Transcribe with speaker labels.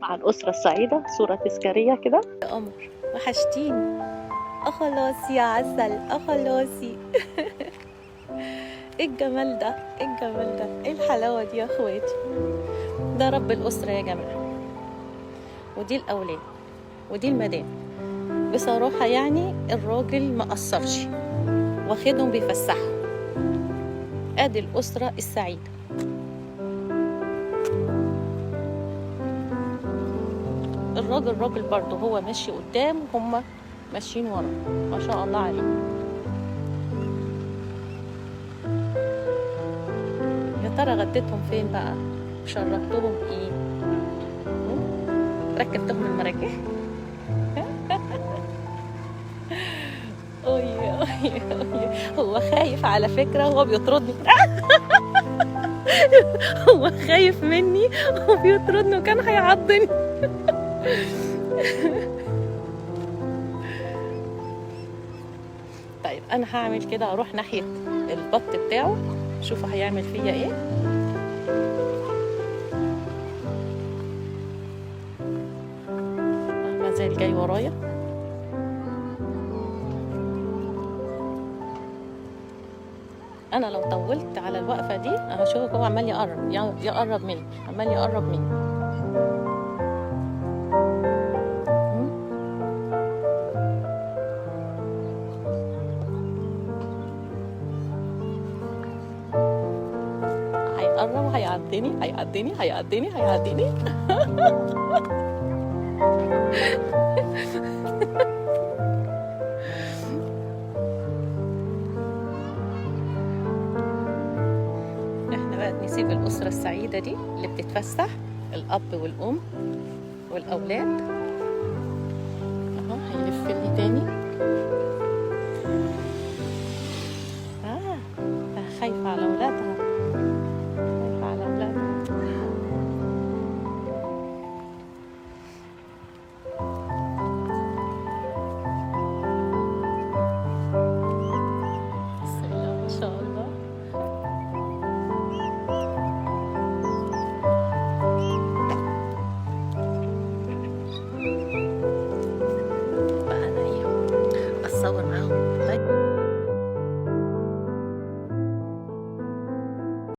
Speaker 1: مع الأسرة السعيدة صورة تذكارية كده.
Speaker 2: يا قمر وحشتيني. خلاص يا عسل، خلاصي. ايه الجمال ده، ايه الجمال ده، ايه الحلاوة دي يا اخواتي. ده رب الأسرة يا جماعة، ودي الأولاد ودي المدام. بصراحة يعني الراجل ما قصرش، واخدهم بيفسحهم. ادي الأسرة السعيدة. الراجل برضه هو ماشي قدام وهم ماشيين ورا، ما شاء الله عليه. يا ترى غديتهم فين بقى؟ شربتهم ايه؟ ركبتهم المراجيح؟ هو خايف على فكرة، هو بيطردني. هو خايف مني وبيطردني وكان هيعضني. طيب انا هعمل كده، اروح ناحية البط بتاعه شوفوا هيعمل فيا ايه. ما زال جاي ورايا. انا لو طولت على الوقفة دي هشوفك هو عمال يقرب مني، عمال يقرب مني. هيقرب وهيعديني هيعديني هيعديني هيعديني. احنا بقى نسيب الأسرة السعيدة دي اللي بتتفسح، الأب والأم والأولاد. اهو هيلف لي تاني. خايفة على أولادها.